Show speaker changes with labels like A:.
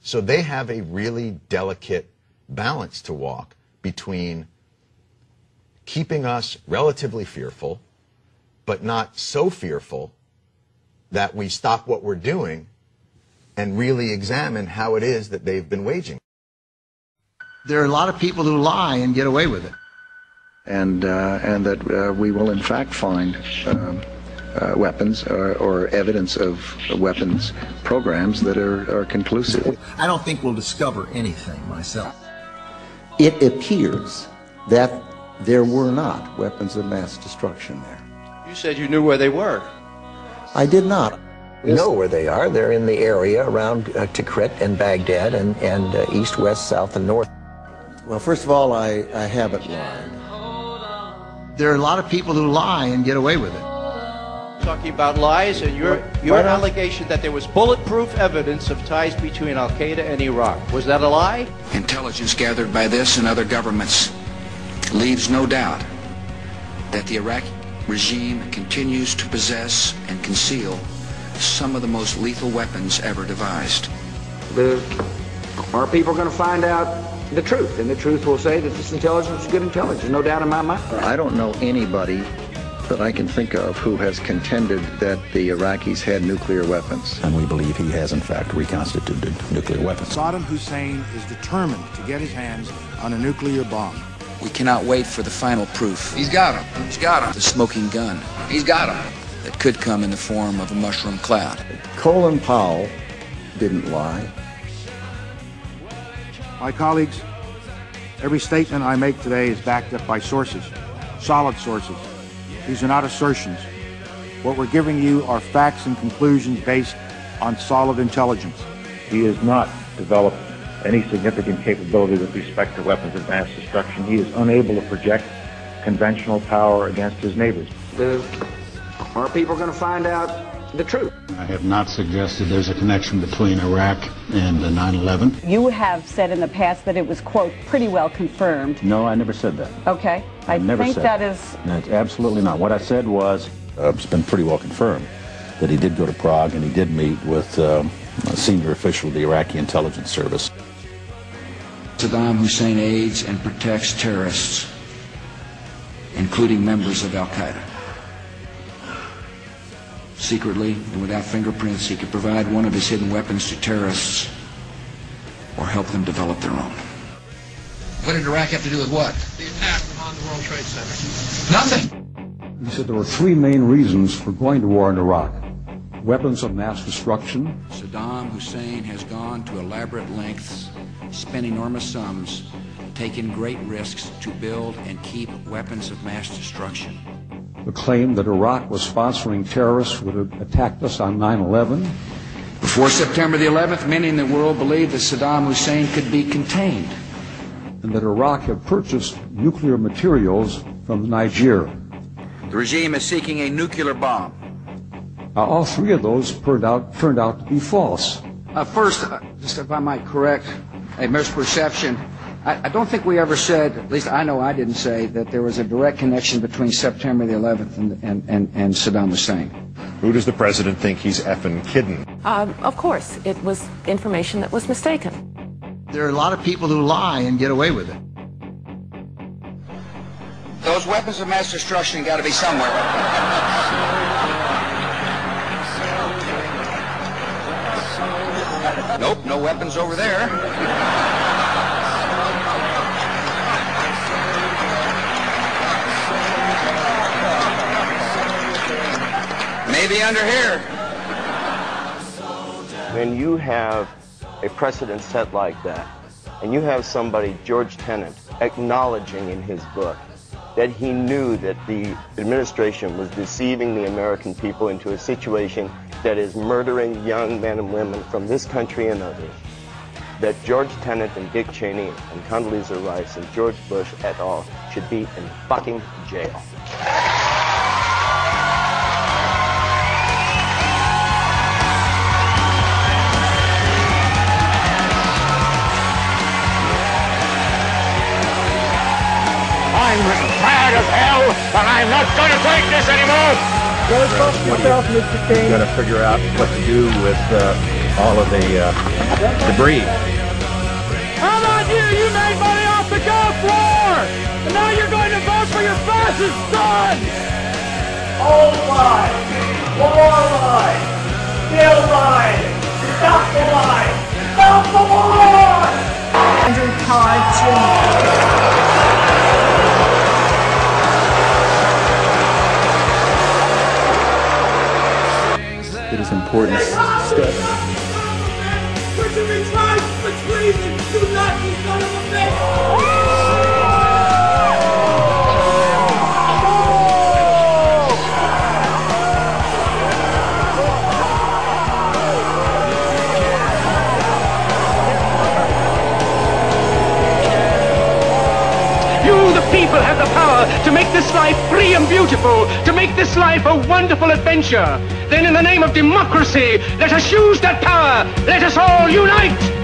A: So they have a really delicate balance to walk between keeping us relatively fearful, but not so fearful that we stop what we're doing and really examine how it is that they've been waging.
B: There are a lot of people who lie and get away with it. And that we will in fact find weapons or evidence of weapons programs that are conclusive.
C: I don't think we'll discover anything myself.
D: It appears that there were not weapons of mass destruction there.
E: You said you knew where they were.
D: I did not.
F: We know where they are. They're in the area around Tikrit and Baghdad and east, west, south, and north.
D: Well, first of all, I haven't lied.
B: There are a lot of people who lie and get away with it.
E: Talking about lies and your allegation that there was bulletproof evidence of ties between Al-Qaeda and Iraq. Was that a lie?
G: Intelligence gathered by this and other governments leaves no doubt that the Iraqi regime continues to possess and conceal some of the most lethal weapons ever devised.
H: Our people are going to find out the truth, and the truth will say that this intelligence is good intelligence, no doubt in my mind.
B: I don't know anybody that I can think of who has contended that the Iraqis had nuclear weapons.
I: And we believe he has in fact reconstituted nuclear weapons.
C: Saddam Hussein is determined to get his hands on a nuclear bomb.
G: We cannot wait for the final proof.
H: He's got him. He's got him.
G: The smoking gun.
H: He's got him.
G: That could come in the form of a mushroom cloud.
D: Colin Powell didn't lie.
C: My colleagues, every statement I make today is backed up by sources, solid sources. These are not assertions. What we're giving you are facts and conclusions based on solid intelligence.
J: He has not developed any significant capability with respect to weapons of mass destruction. He is unable to project conventional power against his neighbors.
H: Our people are going to find out the truth.
I: I have not suggested there's a connection between Iraq and 9/11.
K: You have said in the past that it was, quote, pretty well confirmed.
I: No, I never said that.
K: Okay. I think that is...
I: That's absolutely not. What I said was, it's been pretty well confirmed that he did go to Prague and he did meet with a senior official of the Iraqi intelligence service.
G: Saddam Hussein aids and protects terrorists, including members of Al-Qaeda. Secretly and without fingerprints, he could provide one of his hidden weapons to terrorists or help them develop their own. What did Iraq have to do with what?
L: The attack on the World Trade Center.
G: Nothing.
I: He said there were three main reasons for going to war in Iraq. Weapons of mass destruction.
G: Saddam Hussein has gone to elaborate lengths, spent enormous sums, taken great risks to build and keep weapons of mass destruction.
I: The claim that Iraq was sponsoring terrorists would have attacked us on 9/11.
G: Before September the 11th, many in the world believed that Saddam Hussein could be contained.
I: And that Iraq had purchased nuclear materials from Niger.
G: The regime is seeking a nuclear bomb.
I: All three of those turned out to be false.
H: First, just if I might correct a misperception, I don't think we ever said, at least I know I didn't say, that there was a direct connection between September the 11th and Saddam Hussein.
M: Who does the president think he's effing kidding?
K: Of course, it was information that was mistaken.
B: There are a lot of people who lie and get away with it.
G: Those weapons of mass destruction got to be somewhere. Nope, no weapons over there. Maybe under here.
N: When you have a precedent set like that, and you have somebody, George Tenet, acknowledging in his book that he knew that the administration was deceiving the American people into a situation that is murdering young men and women from this country and others, that George Tenet and Dick Cheney and Condoleezza Rice and George Bush et al. Should be in fucking jail.
O: I'm mad as hell, and I'm
L: not going to take this anymore.
I: You got to figure out what to do with all of the debris.
L: How about you? You made money off the Gulf War, and now you're going to vote for your fascist son.
O: Old lie, war lie, still lie, stop the lie, stop the war! Andrew Todd Jr.
P: It is important step.
O: We're to be tried for treason, you Nazi son of a bitch!
L: People have the power to make this life free and beautiful, to make this life a wonderful adventure. Then in the name of democracy, let us use that power. Let us all unite.